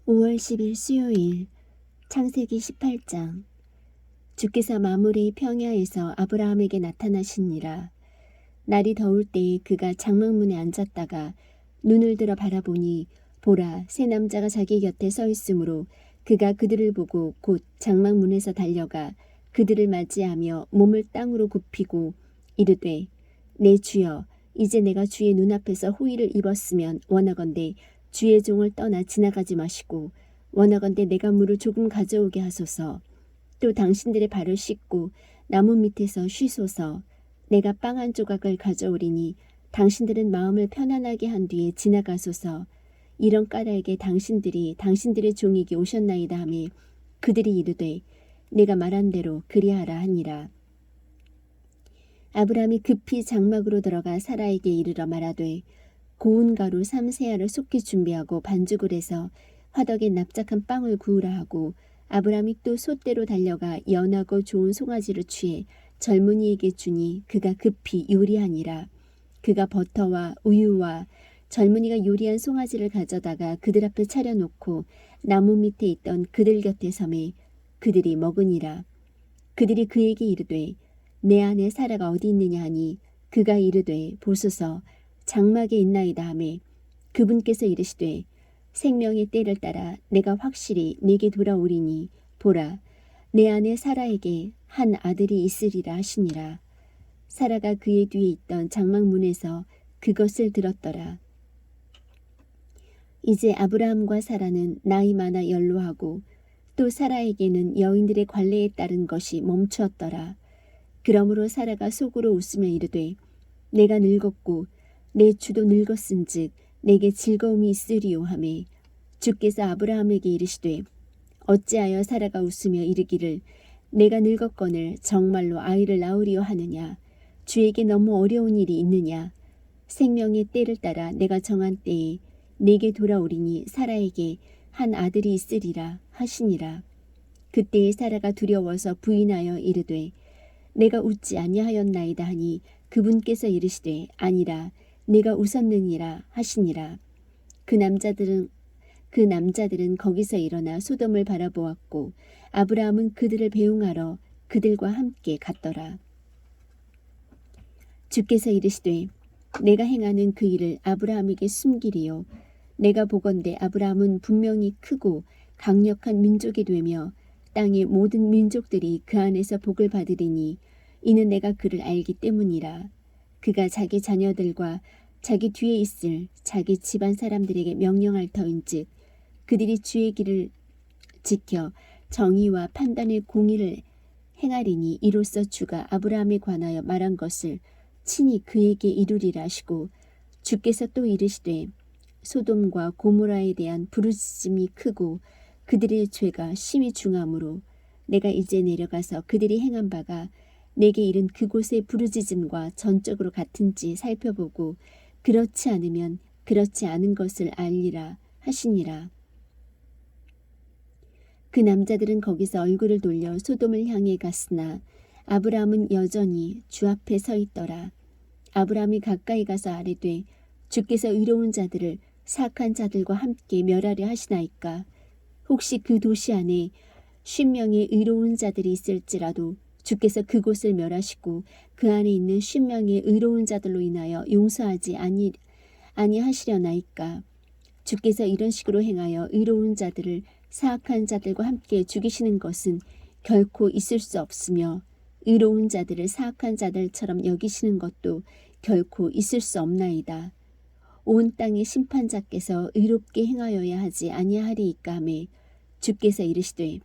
5월 10일 수요일 창세기 18장. 주께서 마므레 평야에서 아브라함에게 나타나시니라. 날이 더울 때에 그가 장막문에 앉았다가 눈을 들어 바라보니 보라, 세 남자가 자기 곁에 서 있으므로 그가 그들을 보고 곧 장막문에서 달려가 그들을 맞이하며 몸을 땅으로 굽히고 이르되, 내 주여, 이제 내가 주의 눈앞에서 호의를 입었으면 원하건대 주의 종을 떠나 지나가지 마시고 원하건대 내가 물을 조금 가져오게 하소서. 또 당신들의 발을 씻고 나무 밑에서 쉬소서. 내가 빵 한 조각을 가져오리니 당신들은 마음을 편안하게 한 뒤에 지나가소서. 이런 까닭에 당신들이 당신들의 종에게 오셨나이다 하매 그들이 이르되, 내가 말한 대로 그리하라 하니라. 아브라함이 급히 장막으로 들어가 사라에게 이르러 말하되, 고운 가루 3세알을 속히 준비하고 반죽을 해서 화덕에 납작한 빵을 구우라 하고, 아브라함이 또 솥대로 달려가 연하고 좋은 송아지를 취해 젊은이에게 주니 그가 급히 요리하니라. 그가 버터와 우유와 젊은이가 요리한 송아지를 가져다가 그들 앞에 차려놓고 나무 밑에 있던 그들 곁에 서매 그들이 먹으니라. 그들이 그에게 이르되, 내 아내 사라가 어디 있느냐 하니 그가 이르되, 보소서 장막에 있나이다 하매 그분께서 이르시되, 생명의 때를 따라 내가 확실히 내게 돌아오리니 보라, 내 아내 사라에게 한 아들이 있으리라 하시니라. 사라가 그의 뒤에 있던 장막문에서 그것을 들었더라. 이제 아브라함과 사라는 나이 많아 연로하고 또 사라에게는 여인들의 관례에 따른 것이 멈추었더라. 그러므로 사라가 속으로 웃으며 이르되, 내가 늙었고 내 주도 늙었은즉 내게 즐거움이 있으리요 하매 주께서 아브라함에게 이르시되, 어찌하여 사라가 웃으며 이르기를 내가 늙었거늘 정말로 아이를 낳으리요 하느냐. 주에게 너무 어려운 일이 있느냐. 생명의 때를 따라 내가 정한 때에 내게 돌아오리니 사라에게 한 아들이 있으리라 하시니라. 그때에 사라가 두려워서 부인하여 이르되, 내가 웃지 아니하였나이다 하니 그분께서 이르시되, 아니라 내가 웃었느니라 하시니라. 그 남자들은 거기서 일어나 소돔을 바라보았고 아브라함은 그들을 배웅하러 그들과 함께 갔더라. 주께서 이르시되, 내가 행하는 그 일을 아브라함에게 숨기리요. 내가 보건대 아브라함은 분명히 크고 강력한 민족이 되며 땅의 모든 민족들이 그 안에서 복을 받으리니 이는 내가 그를 알기 때문이라. 그가 자기 자녀들과 자기 뒤에 있을 자기 집안 사람들에게 명령할 터인즉 그들이 주의 길을 지켜 정의와 판단의 공의를 행하리니 이로써 주가 아브라함에 관하여 말한 것을 친히 그에게 이루리라 하시고, 주께서 또 이르시되, 소돔과 고모라에 대한 부르짖음이 크고 그들의 죄가 심히 중하므로 내가 이제 내려가서 그들이 행한 바가 내게 이른 그곳의 부르짖음과 전적으로 같은지 살펴보고 그렇지 않으면 그렇지 않은 것을 알리라 하시니라. 그 남자들은 거기서 얼굴을 돌려 소돔을 향해 갔으나 아브라함은 여전히 주 앞에 서 있더라. 아브라함이 가까이 가서 아뢰되, 주께서 의로운 자들을 사악한 자들과 함께 멸하려 하시나이까. 혹시 그 도시 안에 50명의 의로운 자들이 있을지라도 주께서 그곳을 멸하시고 그 안에 있는 50명의 의로운 자들로 인하여 용서하지 아니하시려나이까. 주께서 이런 식으로 행하여 의로운 자들을 사악한 자들과 함께 죽이시는 것은 결코 있을 수 없으며 의로운 자들을 사악한 자들처럼 여기시는 것도 결코 있을 수 없나이다. 온 땅의 심판자께서 의롭게 행하여야 하지 아니하리이까 하매 주께서 이르시되,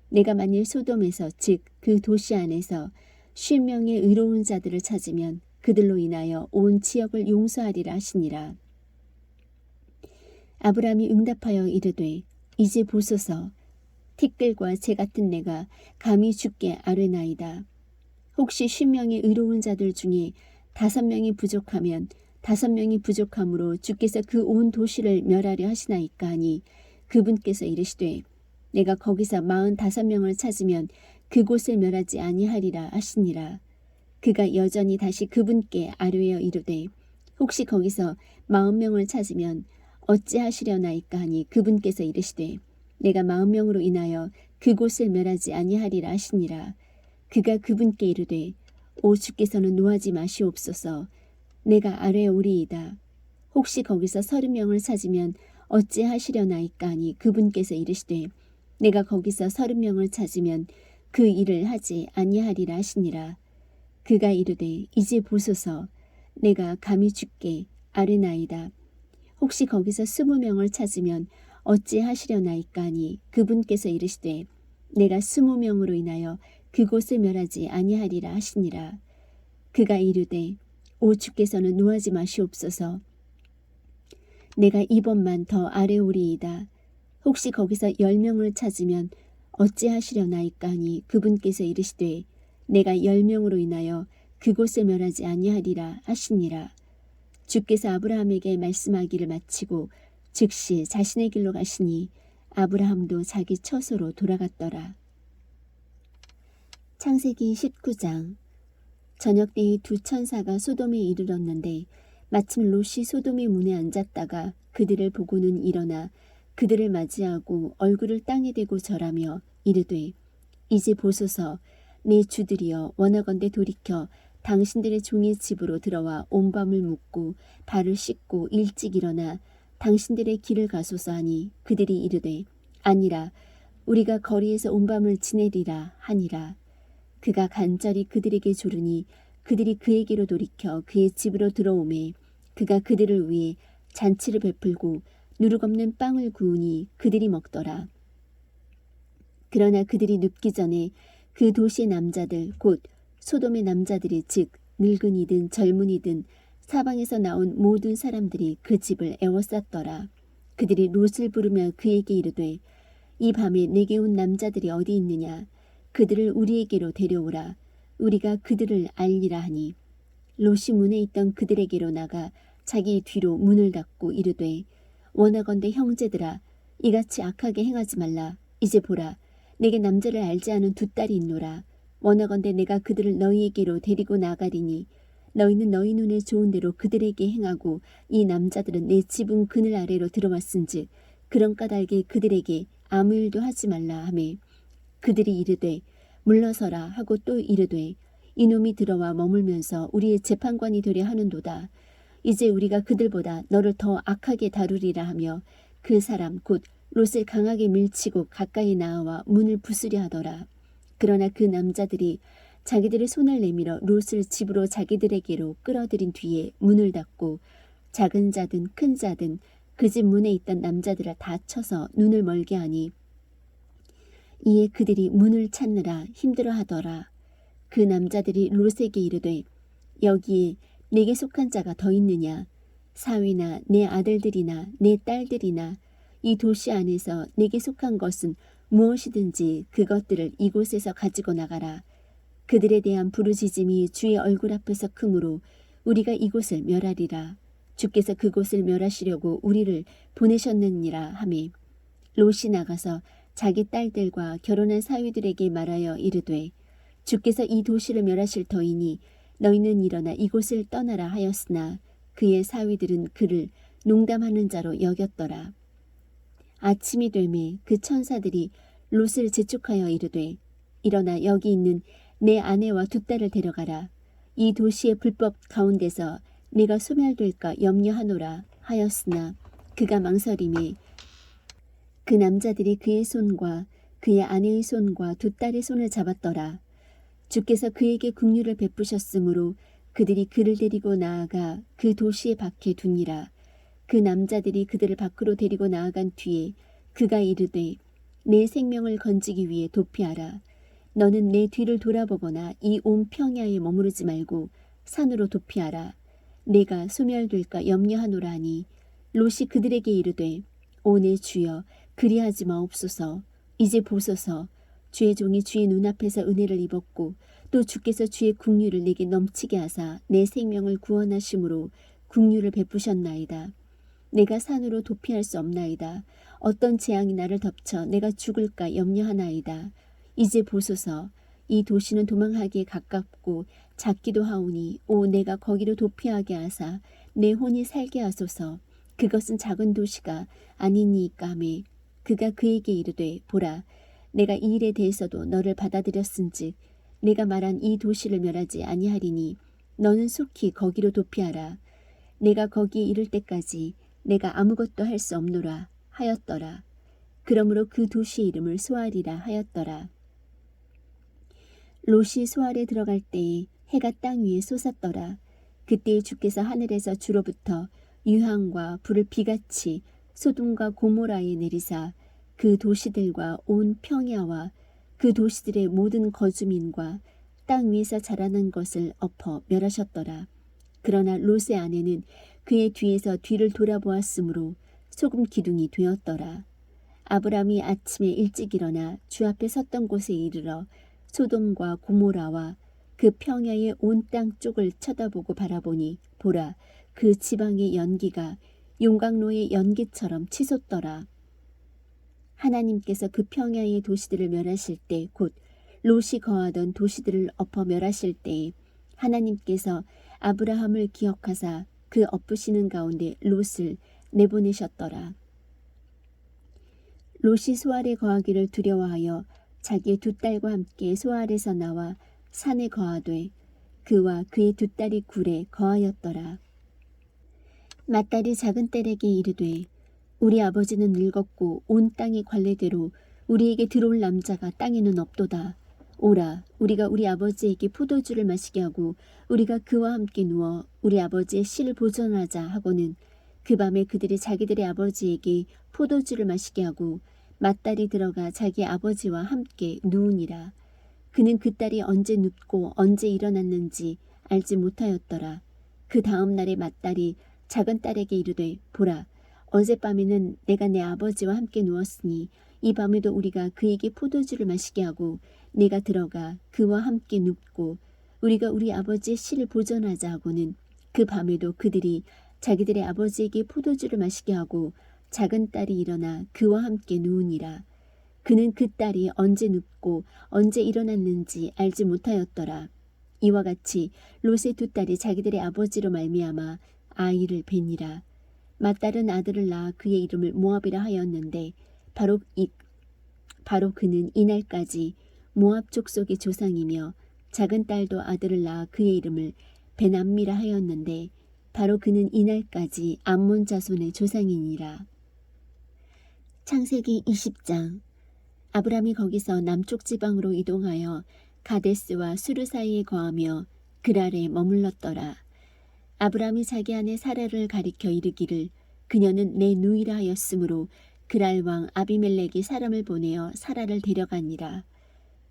내가 만일 소돔에서 즉 그 도시 안에서 50명의 의로운 자들을 찾으면 그들로 인하여 온 지역을 용서하리라 하시니라. 아브라함이 응답하여 이르되, 이제 보소서 티끌과 새 같은 내가 감히 주께 아뢰나이다. 혹시 50명의 의로운 자들 중에 5명이 부족하면 5명이 부족함으로 주께서 그 온 도시를 멸하려 하시나이까 하니 그분께서 이르시되, 내가 거기서 45명을 찾으면 그곳을 멸하지 아니하리라 하시니라. 그가 여전히 다시 그분께 아뢰어 이르되, 혹시 거기서 40명을 찾으면 어찌하시려나이까 하니 그분께서 이르시되, 내가 40명으로 인하여 그곳을 멸하지 아니하리라 하시니라. 그가 그분께 이르되 오 주께서는 노하지 마시옵소서. 내가 아뢰 오리이다. 혹시 거기서 30명을 찾으면 어찌하시려나이까 하니 그분께서 이르시되 내가 거기서 30명을 찾으면 그 일을 하지 아니하리라 하시니라. 그가 이르되 이제 보소서. 내가 감히 주께 아뢰나이다. 혹시 거기서 20명을 찾으면 어찌하시려나이까 하니 그분께서 이르시되 내가 20명으로 인하여 그곳을 멸하지 아니하리라 하시니라. 그가 이르되 오 주께서는 노하지 마시옵소서. 내가 이번만 더 아뢰오리이다. 혹시 거기서 10명을 찾으면 어찌하시려나이까 하니 그분께서 이르시되 내가 10명으로 인하여 그곳을 멸하지 아니하리라 하시니라. 주께서 아브라함에게 말씀하기를 마치고 즉시 자신의 길로 가시니 아브라함도 자기 처소로 돌아갔더라. 창세기 19장. 저녁때에 두 천사가 소돔에 이르렀는데 마침 롯이 소돔의 문에 앉았다가 그들을 보고는 일어나 그들을 맞이하고 얼굴을 땅에 대고 절하며 이르되 이제 보소서. 내 주들이여 원하건대 돌이켜 당신들의 종의 집으로 들어와 온 밤을 묵고 발을 씻고 일찍 일어나 당신들의 길을 가소서 하니 그들이 이르되 아니라 우리가 거리에서 온 밤을 지내리라 하니라. 그가 간절히 그들에게 조르니 그들이 그에게로 돌이켜 그의 집으로 들어오매 그가 그들을 위해 잔치를 베풀고 누룩없는 빵을 구우니 그들이 먹더라. 그러나 그들이 눕기 전에 그 도시의 남자들 곧 소돔의 남자들이 즉 늙은이든 젊은이든 사방에서 나온 모든 사람들이 그 집을 에워쌌더라. 그들이 롯을 부르며 그에게 이르되 이 밤에 내게 온 남자들이 어디 있느냐. 그들을 우리에게로 데려오라. 우리가 그들을 알리라 하니 롯이 문에 있던 그들에게로 나가 자기 뒤로 문을 닫고 이르되 원하건대 형제들아 이같이 악하게 행하지 말라. 이제 보라. 내게 남자를 알지 않은 두 딸이 있노라. 원하건대 내가 그들을 너희에게로 데리고 나가리니 너희는 너희 눈에 좋은 대로 그들에게 행하고 이 남자들은 내 지붕 그늘 아래로 들어왔은즉 그런 까닭에 그들에게 아무 일도 하지 말라 하매 그들이 이르되 물러서라 하고 또 이르되 이놈이 들어와 머물면서 우리의 재판관이 되려 하는도다. 이제 우리가 그들보다 너를 더 악하게 다루리라 하며 그 사람 곧 롯을 강하게 밀치고 가까이 나와 문을 부수려 하더라. 그러나 그 남자들이 자기들의 손을 내밀어 롯을 집으로 자기들에게로 끌어들인 뒤에 문을 닫고 작은 자든 큰 자든 그 집 문에 있던 남자들을 다 쳐서 눈을 멀게 하니 이에 그들이 문을 찾느라 힘들어하더라. 그 남자들이 롯에게 이르되 여기에 내게 속한 자가 더 있느냐. 사위나 내 아들들이나 내 딸들이나 이 도시 안에서 내게 속한 것은 무엇이든지 그것들을 이곳에서 가지고 나가라. 그들에 대한 부르짖음이 주의 얼굴 앞에서 크므로 우리가 이곳을 멸하리라. 주께서 그곳을 멸하시려고 우리를 보내셨느니라 하매 롯이 나가서 자기 딸들과 결혼한 사위들에게 말하여 이르되 주께서 이 도시를 멸하실 터이니 너희는 일어나 이곳을 떠나라 하였으나 그의 사위들은 그를 농담하는 자로 여겼더라. 아침이 되매 그 천사들이 롯을 재촉하여 이르되 일어나 여기 있는 내 아내와 두 딸을 데려가라. 이 도시의 불법 가운데서 네가 소멸될까 염려하노라 하였으나 그가 망설임에 그 남자들이 그의 손과 그의 아내의 손과 두 딸의 손을 잡았더라. 주께서 그에게 긍휼을 베푸셨으므로 그들이 그를 데리고 나아가 그 도시의 밖에 두니라. 그 남자들이 그들을 밖으로 데리고 나아간 뒤에 그가 이르되 내 생명을 건지기 위해 도피하라. 너는 내 뒤를 돌아보거나 이 온 평야에 머무르지 말고 산으로 도피하라. 내가 소멸될까 염려하노라 하니 롯이 그들에게 이르되 오 내 주여 그리하지 마옵소서. 이제 보소서. 주의 종이 주의 눈앞에서 은혜를 입었고 또 주께서 주의 긍휼을 내게 넘치게 하사 내 생명을 구원하심으로 긍휼을 베푸셨나이다. 내가 산으로 도피할 수 없나이다. 어떤 재앙이 나를 덮쳐 내가 죽을까 염려하나이다. 이제 보소서. 이 도시는 도망하기에 가깝고 작기도 하오니 오 내가 거기로 도피하게 하사 내 혼이 살게 하소서. 그것은 작은 도시가 아니니까 하매 그가 그에게 이르되 보라 내가 이 일에 대해서도 너를 받아들였은즉 내가 말한 이 도시를 멸하지 아니하리니 너는 속히 거기로 도피하라. 내가 거기에 이를 때까지 내가 아무것도 할 수 없노라 하였더라. 그러므로 그 도시의 이름을 소알이라 하였더라. 롯이 소알에 들어갈 때에 해가 땅 위에 솟았더라. 그때에 주께서 하늘에서 주로부터 유황과 불을 비같이 소돔과 고모라에 내리사 그 도시들과 온 평야와 그 도시들의 모든 거주민과 땅 위에서 자라는 것을 엎어 멸하셨더라. 그러나 롯의 아내는 그의 뒤에서 뒤를 돌아보았으므로 소금 기둥이 되었더라. 아브람이 아침에 일찍 일어나 주 앞에 섰던 곳에 이르러 소돔과 고모라와 그 평야의 온 땅 쪽을 쳐다보고 바라보니 보라 그 지방의 연기가 용광로의 연기처럼 치솟더라. 하나님께서 그 평야의 도시들을 멸하실 때 곧 롯이 거하던 도시들을 엎어 멸하실 때에 하나님께서 아브라함을 기억하사 그 엎으시는 가운데 롯을 내보내셨더라. 롯이 소알에 거하기를 두려워하여 자기의 두 딸과 함께 소알에서 나와 산에 거하되 그와 그의 두 딸이 굴에 거하였더라. 맏딸이 작은 딸에게 이르되 우리 아버지는 늙었고 온 땅의 관례대로 우리에게 들어올 남자가 땅에는 없도다. 오라 우리가 우리 아버지에게 포도주를 마시게 하고 우리가 그와 함께 누워 우리 아버지의 씨를 보존하자 하고는 그 밤에 그들이 자기들의 아버지에게 포도주를 마시게 하고 맏딸이 들어가 자기 아버지와 함께 누우니라. 그는 그 딸이 언제 눕고 언제 일어났는지 알지 못하였더라. 그 다음 날에 맏딸이 작은 딸에게 이르되 보라 어젯밤에는 내가 내 아버지와 함께 누웠으니 이 밤에도 우리가 그에게 포도주를 마시게 하고 내가 들어가 그와 함께 눕고 우리가 우리 아버지의 씨를 보존하자 하고는 그 밤에도 그들이 자기들의 아버지에게 포도주를 마시게 하고 작은 딸이 일어나 그와 함께 누우니라. 그는 그 딸이 언제 눕고 언제 일어났는지 알지 못하였더라. 이와 같이 롯의 두 딸이 자기들의 아버지로 말미암아 아이를 뵈니라. 맏딸은 아들을 낳아 그의 이름을 모압이라 하였는데 바로 그는 이날까지 모압 족속의 조상이며 작은 딸도 아들을 낳아 그의 이름을 베남미라 하였는데 바로 그는 이날까지 암몬 자손의 조상이니라. 창세기 20장. 아브람이 거기서 남쪽 지방으로 이동하여 가데스와 수르 사이에 거하며 그랄에 머물렀더라. 아브람이 자기 아내 사라를 가리켜 이르기를 그녀는 내 누이라 하였으므로 그랄 왕 아비멜렉이 사람을 보내어 사라를 데려가니라.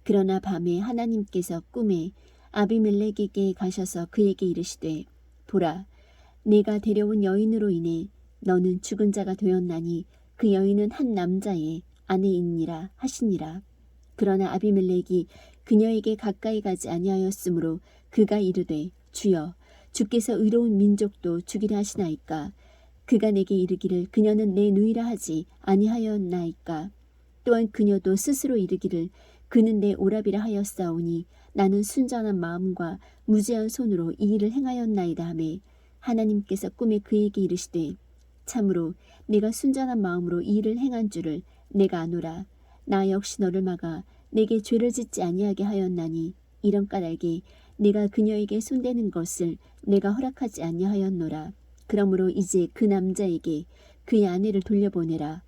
그러나 밤에 하나님께서 꿈에 아비멜렉에게 가셔서 그에게 이르시되 보라 내가 데려온 여인으로 인해 너는 죽은 자가 되었나니 그 여인은 한 남자의 아내이니라 하시니라. 그러나 아비멜렉이 그녀에게 가까이 가지 아니하였으므로 그가 이르되 주여 주께서 의로운 민족도 죽이라 하시나이까. 그가 내게 이르기를 그녀는 내 누이라 하지 아니하였나이까. 또한 그녀도 스스로 이르기를 그는 내 오라비라 하였사오니 나는 순전한 마음과 무죄한 손으로 이 일을 행하였나이다 하매 하나님께서 꿈에 그에게 이르시되 참으로 내가 순전한 마음으로 이 일을 행한 줄을 내가 아노라. 나 역시 너를 막아 내게 죄를 짓지 아니하게 하였나니 이런 까닭에 내가 그녀에게 손대는 것을 내가 허락하지 아니하였노라. 그러므로 이제 그 남자에게 그의 아내를 돌려보내라.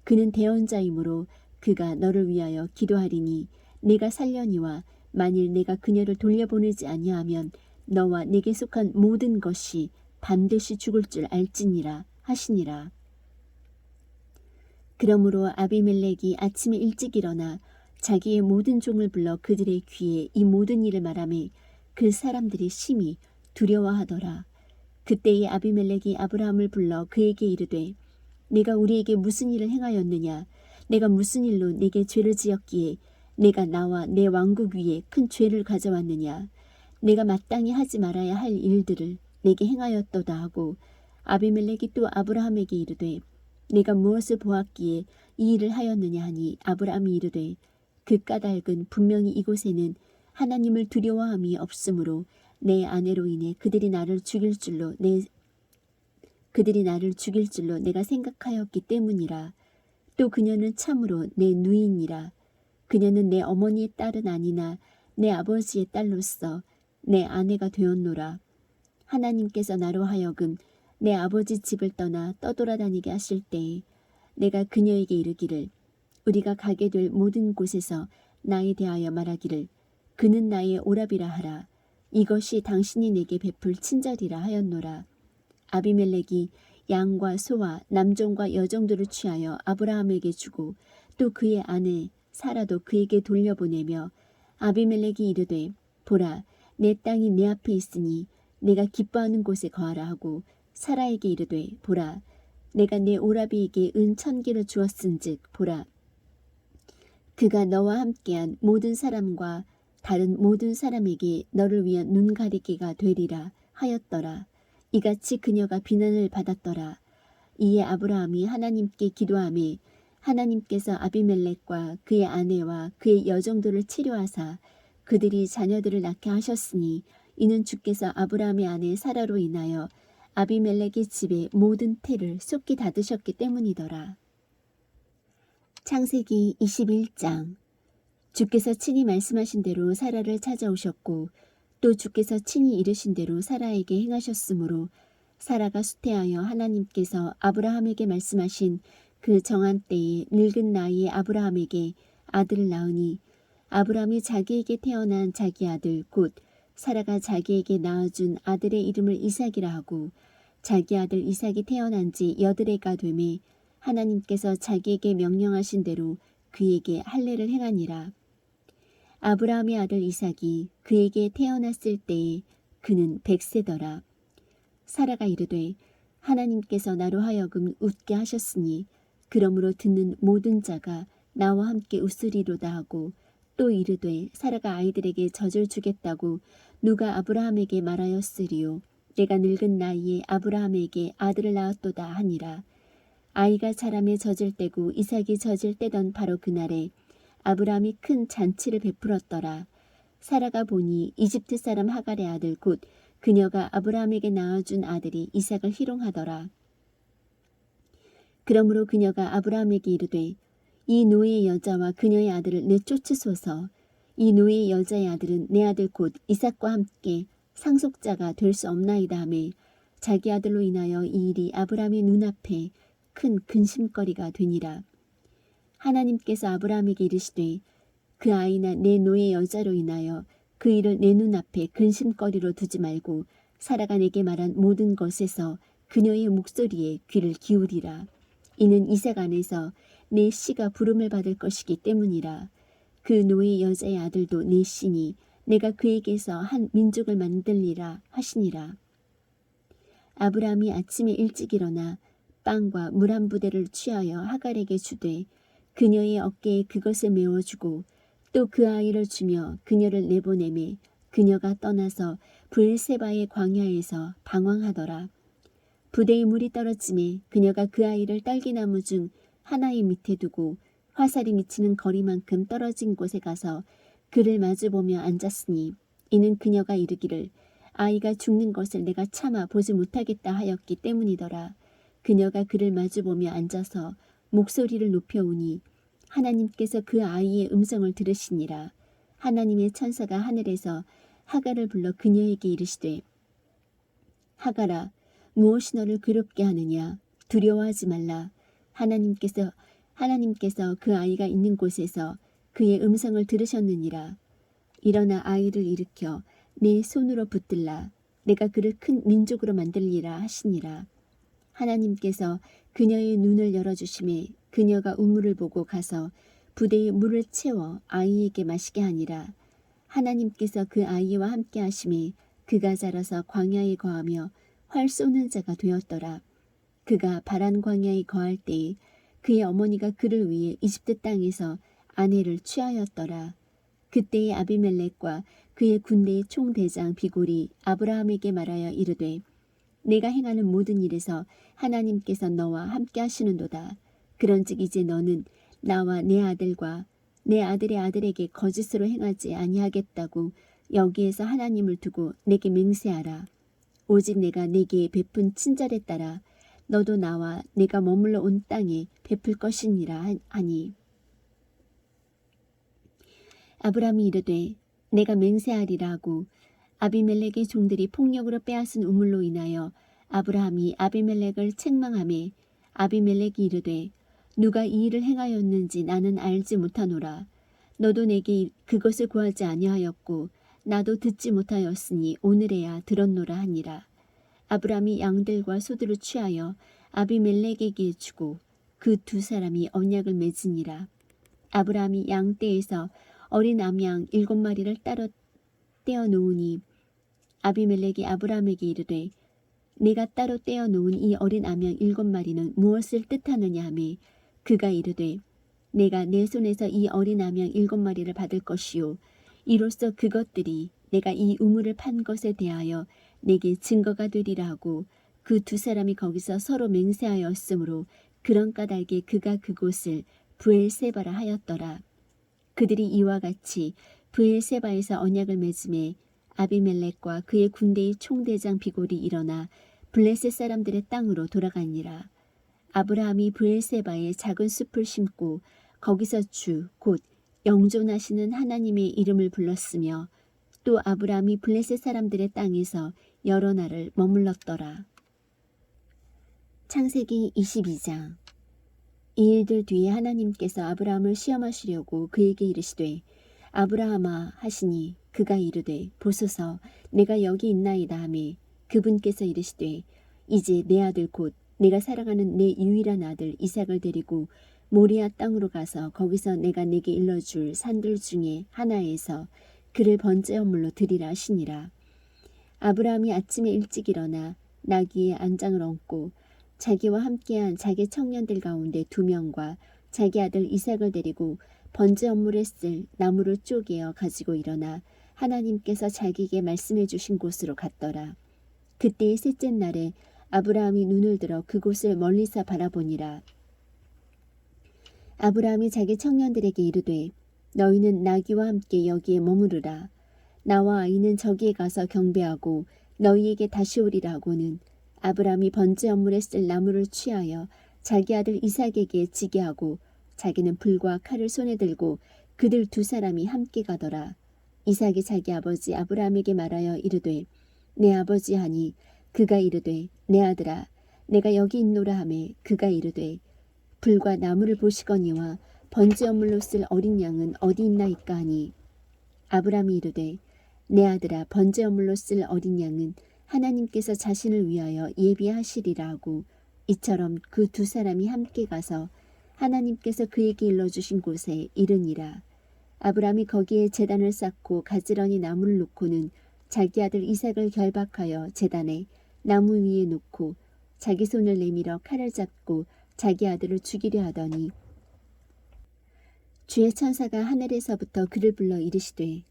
그는 대언자이므로 그가 너를 위하여 기도하리니 내가 살려니와 만일 내가 그녀를 돌려보내지 아니하면 너와 내게 속한 모든 것이 반드시 죽을 줄 알지니라 하시니라. 그러므로 아비멜렉이 아침에 일찍 일어나 자기의 모든 종을 불러 그들의 귀에 이 모든 일을 말하매 그 사람들이 심히 두려워하더라. 그때에 아비멜렉이 아브라함을 불러 그에게 이르되 내가 우리에게 무슨 일을 행하였느냐. 내가 무슨 일로 내게 죄를 지었기에 내가 나와 내 왕국 위에 큰 죄를 가져왔느냐. 내가 마땅히 하지 말아야 할 일들을 내게 행하였도다 하고 아비멜렉이 또 아브라함에게 이르되 내가 무엇을 보았기에 이 일을 하였느냐 하니 아브라함이 이르되 그 까닭은 분명히 이곳에는 하나님을 두려워함이 없으므로 내 아내로 인해 그들이 나를 죽일 줄로 내가 생각하였기 때문이라. 또 그녀는 참으로 내 누이니라. 그녀는 내 어머니의 딸은 아니나 내 아버지의 딸로서 내 아내가 되었노라. 하나님께서 나로 하여금 내 아버지 집을 떠나 떠돌아다니게 하실 때에 내가 그녀에게 이르기를 우리가 가게 될 모든 곳에서 나에 대하여 말하기를 그는 나의 오라비라 하라. 이것이 당신이 내게 베풀 친절이라 하였노라. 아비멜렉이 양과 소와 남종과 여종들을 취하여 아브라함에게 주고 또 그의 아내 사라도 그에게 돌려보내며 아비멜렉이 이르되 보라 내 땅이 내 앞에 있으니 내가 기뻐하는 곳에 거하라 하고 사라에게 이르되 보라 내가 내 오라비에게 은 1000개를 주었은즉 보라 그가 너와 함께한 모든 사람과 다른 모든 사람에게 너를 위한 눈가리개가 되리라 하였더라. 이같이 그녀가 비난을 받았더라. 이에 아브라함이 하나님께 기도하매 하나님께서 아비멜렉과 그의 아내와 그의 여종들을 치료하사 그들이 자녀들을 낳게 하셨으니 이는 주께서 아브라함의 아내 사라로 인하여 아비멜렉의 집의 모든 태를 쏟게 닫으셨기 때문이더라. 창세기 21장. 주께서 친히 말씀하신 대로 사라를 찾아오셨고 또 주께서 친히 이르신 대로 사라에게 행하셨으므로 사라가 수태하여 하나님께서 아브라함에게 말씀하신 그 정한 때에 늙은 나이에 아브라함에게 아들을 낳으니 아브라함이 자기에게 태어난 자기 아들 곧 사라가 자기에게 낳아준 아들의 이름을 이삭이라 하고 자기 아들 이삭이 태어난 지 8해가 되매 하나님께서 자기에게 명령하신 대로 그에게 할례를 행하니라. 아브라함의 아들 이삭이 그에게 태어났을 때에 그는 100세더라. 사라가 이르되 하나님께서 나로 하여금 웃게 하셨으니 그러므로 듣는 모든 자가 나와 함께 웃으리로다 하고 또 이르되 사라가 아이들에게 젖을 주겠다고 누가 아브라함에게 말하였으리요 내가 늙은 나이에 아브라함에게 아들을 낳았도다 하니라. 아이가 자라매 젖을 떼고 이삭이 젖을 떼던 바로 그날에 아브라함이 큰 잔치를 베풀었더라. 사라가 보니 이집트 사람 하갈의 아들 곧 그녀가 아브라함에게 낳아준 아들이 이삭을 희롱하더라. 그러므로 그녀가 아브라함에게 이르되 이 노예의 여자와 그녀의 아들을 내쫓으소서. 이 노예의 여자의 아들은 내 아들 곧 이삭과 함께 상속자가 될 수 없나이다 하매 자기 아들로 인하여 이 일이 아브라함의 눈앞에 큰 근심거리가 되니라. 하나님께서 아브라함에게 이르시되 그 아이나 내 노예 여자로 인하여 그 일을 내 눈앞에 근심거리로 두지 말고 사라가 내게 말한 모든 것에서 그녀의 목소리에 귀를 기울이라. 이는 이삭 안에서 내 씨가 부름을 받을 것이기 때문이라. 그 노예 여자의 아들도 내 씨니 내가 그에게서 한 민족을 만들리라 하시니라. 아브라함이 아침에 일찍 일어나 빵과 물 한 부대를 취하여 하갈에게 주되 그녀의 어깨에 그것을 메워주고 또 그 아이를 주며 그녀를 내보내매 그녀가 떠나서 브엘세바의 광야에서 방황하더라. 부대에 물이 떨어짐에 그녀가 그 아이를 딸기나무 중 하나의 밑에 두고 화살이 미치는 거리만큼 떨어진 곳에 가서 그를 마주보며 앉았으니 이는 그녀가 이르기를 아이가 죽는 것을 내가 참아 보지 못하겠다 하였기 때문이더라. 그녀가 그를 마주보며 앉아서 목소리를 높여오니 하나님께서 그 아이의 음성을 들으시니라. 하나님의 천사가 하늘에서 하갈을 불러 그녀에게 이르시되 하갈아 무엇이 너를 괴롭게 하느냐 두려워하지 말라. 하나님께서 그 아이가 있는 곳에서 그의 음성을 들으셨느니라. 일어나 아이를 일으켜 내 손으로 붙들라. 내가 그를 큰 민족으로 만들리라 하시니라. 하나님께서 그녀의 눈을 열어주심에 그녀가 우물을 보고 가서 부대에 물을 채워 아이에게 마시게 하니라. 하나님께서 그 아이와 함께 하심에 그가 자라서 광야에 거하며 활 쏘는 자가 되었더라. 그가 바란 광야에 거할 때에 그의 어머니가 그를 위해 이집트 땅에서 아내를 취하였더라. 그때의 아비멜렉과 그의 군대의 총대장 비골이 아브라함에게 말하여 이르되 내가 행하는 모든 일에서 하나님께서 너와 함께 하시는도다. 그런즉 이제 너는 나와 내 아들과 내 아들의 아들에게 거짓으로 행하지 아니하겠다고 여기에서 하나님을 두고 내게 맹세하라. 오직 내가 내게 베푼 친절에 따라 너도 나와 내가 머물러 온 땅에 베풀 것이니라 하니 아브라함이 이르되 내가 맹세하리라 하고 아비멜렉의 종들이 폭력으로 빼앗은 우물로 인하여 아브라함이 아비멜렉을 책망하매 아비멜렉이 이르되 누가 이 일을 행하였는지 나는 알지 못하노라. 너도 내게 그것을 구하지 아니하였고 나도 듣지 못하였으니 오늘에야 들었노라 하니라. 아브라함이 양들과 소들을 취하여 아비멜렉에게 주고 그 두 사람이 언약을 맺으니라. 아브라함이 양떼에서 어린 암양 7마리를 따로 떼어 놓으니 아비멜렉이 아브라함에게 이르되 내가 따로 떼어 놓은 이 어린 암양 7마리는 무엇을 뜻하느냐 하매 그가 이르되 내가 내 손에서 이 어린 암양 7마리를 받을 것이요 이로써 그것들이 내가 이 우물을 판 것에 대하여 내게 증거가 되리라 하고 그 두 사람이 거기서 서로 맹세하였으므로 그런 까닭에 그가 그곳을 브엘세바라 하였더라. 그들이 이와 같이 브엘세바에서 언약을 맺음에 아비멜렉과 그의 군대의 총대장 비골이 일어나 블레셋 사람들의 땅으로 돌아가니라. 아브라함이 브엘세바에 작은 숲을 심고 거기서 주 곧 영존하시는 하나님의 이름을 불렀으며 또 아브라함이 블레셋 사람들의 땅에서 여러 날을 머물렀더라. 창세기 22장. 이 일들 뒤에 하나님께서 아브라함을 시험하시려고 그에게 이르시되 아브라함아 하시니 그가 이르되 보소서 내가 여기 있나이다 하매 그분께서 이르시되 이제 내 아들 곧 내가 사랑하는 내 유일한 아들 이삭을 데리고 모리아 땅으로 가서 거기서 내가 내게 일러줄 산들 중에 하나에서 그를 번제 헌물로 드리라 하시니라. 아브라함이 아침에 일찍 일어나 나귀의 안장을 얹고 자기와 함께한 자기 청년들 가운데 2명과 자기 아들 이삭을 데리고 번제 헌물에 쓸 나무를 쪼개어 가지고 일어나 하나님께서 자기에게 말씀해 주신 곳으로 갔더라. 그때의 셋째 날에 아브라함이 눈을 들어 그곳을 멀리서 바라보니라. 아브라함이 자기 청년들에게 이르되 너희는 나귀와 함께 여기에 머무르라. 나와 아이는 저기에 가서 경배하고 너희에게 다시 오리라 하고는 아브라함이 번제 헌물에 쓸 나무를 취하여 자기 아들 이삭에게 지게 하고 자기는 불과 칼을 손에 들고 그들 2사람이 함께 가더라. 이삭이 자기 아버지 아브라함에게 말하여 이르되 내 아버지 하니 그가 이르되 내 아들아 내가 여기 있노라 하매 그가 이르되 불과 나무를 보시거니와 번제 헌물로 쓸 어린 양은 어디 있나이까 하니 아브라함이 이르되 내 아들아 번제 헌물로 쓸 어린 양은 하나님께서 자신을 위하여 예비하시리라 하고 이처럼 그 2사람이 함께 가서 하나님께서 그에게 일러주신 곳에 이르니라. 아브라함이 거기에 제단을 쌓고 가지런히 나무를 놓고는 자기 아들 이삭을 결박하여 제단에 나무 위에 놓고 자기 손을 내밀어 칼을 잡고 자기 아들을 죽이려 하더니 주의 천사가 하늘에서부터 그를 불러 이르시되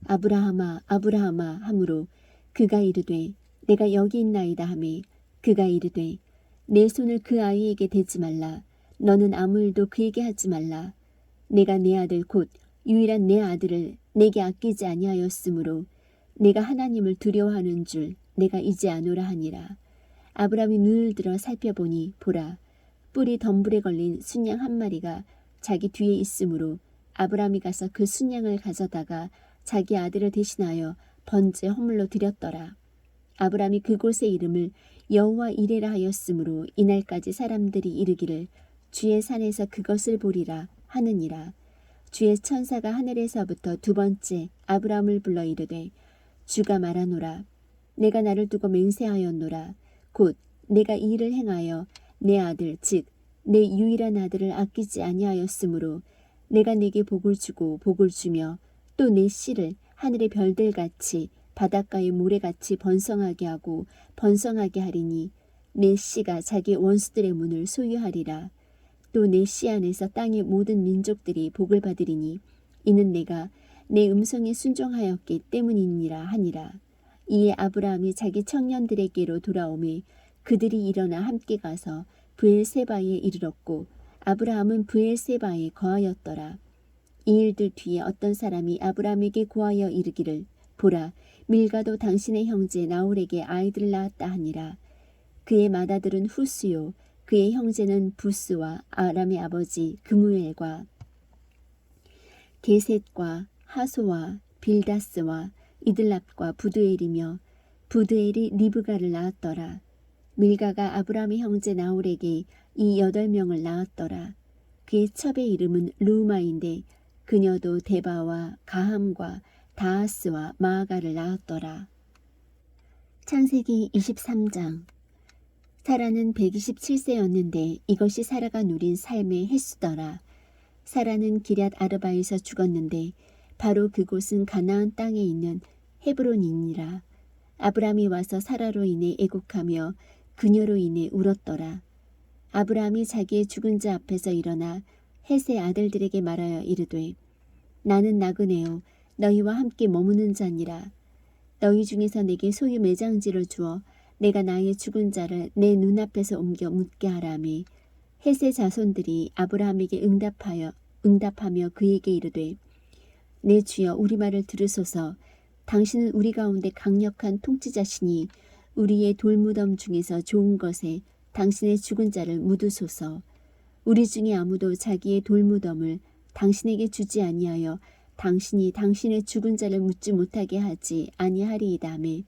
아브라함아 아브라함아 하므로 그가 이르되 내가 여기 있나이다 하매 그가 이르되 내 손을 그 아이에게 대지 말라. 너는 아무 일도 그에게 하지 말라. 내가 내 아들 곧 유일한 내 아들을 내게 아끼지 아니하였으므로 내가 하나님을 두려워하는 줄 내가 이제 아노라 하니라. 아브라함이 눈을 들어 살펴보니 보라 뿔이 덤불에 걸린 순양 1마리가 자기 뒤에 있으므로 아브라함이 가서 그 순양을 가져다가 자기 아들을 대신하여 번제 헌물로 드렸더라. 아브라함이 그곳의 이름을 여호와 이레라 하였으므로 이날까지 사람들이 이르기를 주의 산에서 그것을 보리라 하느니라. 주의 천사가 하늘에서부터 2번째 아브라함을 불러 이르되 주가 말하노라. 내가 나를 두고 맹세하였노라. 곧 내가 이 일을 행하여 내 아들 즉 내 유일한 아들을 아끼지 아니하였으므로 내가 내게 복을 주고 복을 주며 또 내 씨를 하늘의 별들같이 바닷가의 모래같이 번성하게 하고 번성하게 하리니 내 씨가 자기 원수들의 문을 소유하리라. 또 내 씨 안에서 땅의 모든 민족들이 복을 받으리니 이는 내가 내 음성에 순종하였기 때문이니라 하니라. 이에 아브라함이 자기 청년들에게로 돌아오매 그들이 일어나 함께 가서 브엘세바에 이르렀고 아브라함은 브엘세바에 거하였더라. 이 일들 뒤에 어떤 사람이 아브라함에게 고하여 이르기를 보라 밀가도 당신의 형제 나홀에게 아이들을 낳았다 하니라. 그의 맏아들은 후스요 그의 형제는 부스와 아람의 아버지 그무엘과 게셋과 하소와 빌다스와 이들랍과 부드엘이며 부드엘이 리브가를 낳았더라. 밀가가 아브람의 형제 나홀에게 이 8명을 낳았더라. 그의 첩의 이름은 르우마인데 그녀도 데바와 가함과 다하스와 마아가를 낳았더라. 창세기 23장. 사라는 127세였는데 이것이 사라가 누린 삶의 횟수더라. 사라는 기럇 아르바에서 죽었는데 바로 그곳은 가나안 땅에 있는 헤브론이니라. 아브람이 와서 사라로 인해 애곡하며 그녀로 인해 울었더라. 아브람이 자기의 죽은 자 앞에서 일어나 헷의 아들들에게 말하여 이르되 나는 나그네요 너희와 함께 머무는 자니라. 너희 중에서 내게 소유 매장지를 주어 내가 나의 죽은 자를 내 눈앞에서 옮겨 묻게 하라매. 헷의 자손들이 아브라함에게 응답하며 그에게 이르되 내 주여 우리 말을 들으소서. 당신은 우리 가운데 강력한 통치자시니 우리의 돌무덤 중에서 좋은 것에 당신의 죽은 자를 묻으소서. 우리 중에 아무도 자기의 돌무덤을 당신에게 주지 아니하여 당신이 당신의 죽은 자를 묻지 못하게 하지 아니하리이다매.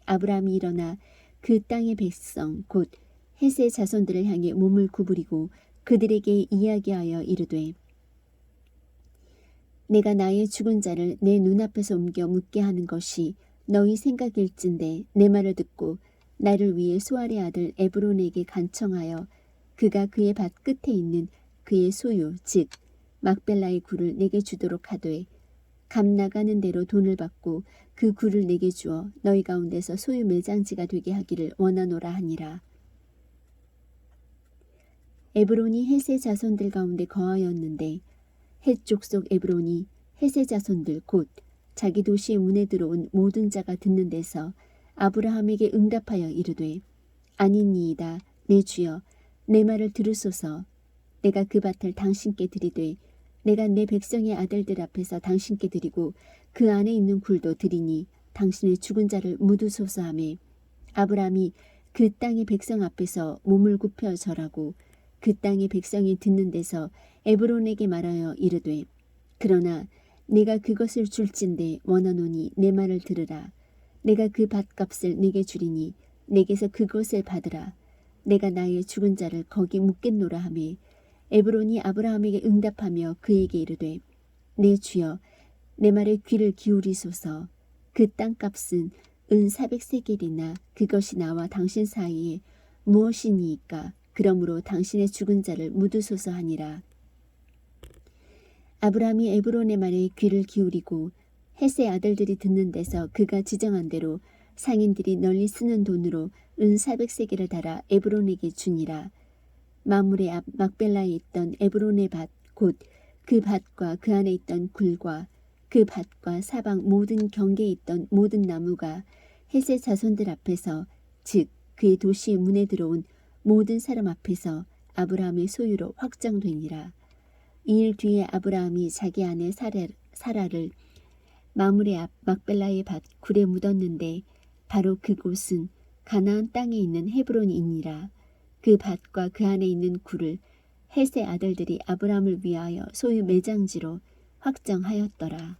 아브라함이 일어나 그 땅의 백성 곧 헷의 자손들을 향해 몸을 구부리고 그들에게 이야기하여 이르되 내가 나의 죽은 자를 내 눈앞에서 옮겨 묻게 하는 것이 너희 생각일진데 내 말을 듣고 나를 위해 수알의 아들 에브론에게 간청하여 그가 그의 밭 끝에 있는 그의 소유 즉 막벨라의 굴을 내게 주도록 하되 값 나가는 대로 돈을 받고 그 굴을 내게 주어 너희 가운데서 소유 매장지가 되게 하기를 원하노라 하니라. 에브론이 헷의 자손들 가운데 거하였는데 헷 족속 에브론이 헷의 자손들 곧 자기 도시의 문에 들어온 모든 자가 듣는 데서 아브라함에게 응답하여 이르되 아니니이다 내 주여 내 말을 들으소서. 내가 그 밭을 당신께 드리되 내가 내 백성의 아들들 앞에서 당신께 드리고 그 안에 있는 굴도 드리니 당신의 죽은 자를 묻으소서 하매 아브라함이 그 땅의 백성 앞에서 몸을 굽혀 절하고 그 땅의 백성이 듣는 데서 에브론에게 말하여 이르되 그러나 내가 그것을 줄진데 원하노니 내 말을 들으라. 내가 그 밭값을 내게 주리니 내게서 그것을 받으라. 내가 나의 죽은 자를 거기 묻겠노라 하매 에브론이 아브라함에게 응답하며 그에게 이르되 내 주여 내 말에 귀를 기울이소서. 그 땅값은 은 400세겔이나 그것이 나와 당신 사이에 무엇이니이까. 그러므로 당신의 죽은 자를 묻으소서 하니라. 아브라함이 에브론의 말에 귀를 기울이고 헷의 아들들이 듣는 데서 그가 지정한 대로 상인들이 널리 쓰는 돈으로 은 400세겔을 달아 에브론에게 주니라. 마물의 앞 막벨라에 있던 에브론의 밭 곧 그 밭과 그 안에 있던 굴과 그 밭과 사방 모든 경계에 있던 모든 나무가 헷의 자손들 앞에서 즉 그의 도시의 문에 들어온 모든 사람 앞에서 아브라함의 소유로 확정되니라. 이 일 뒤에 아브라함이 자기 아내 사라를 마물의 앞 막벨라의 밭 굴에 묻었는데 바로 그곳은 가나안 땅에 있는 헤브론이니라. 그 밭과 그 안에 있는 굴을 헷의 아들들이 아브라함을 위하여 소유 매장지로 확정하였더라.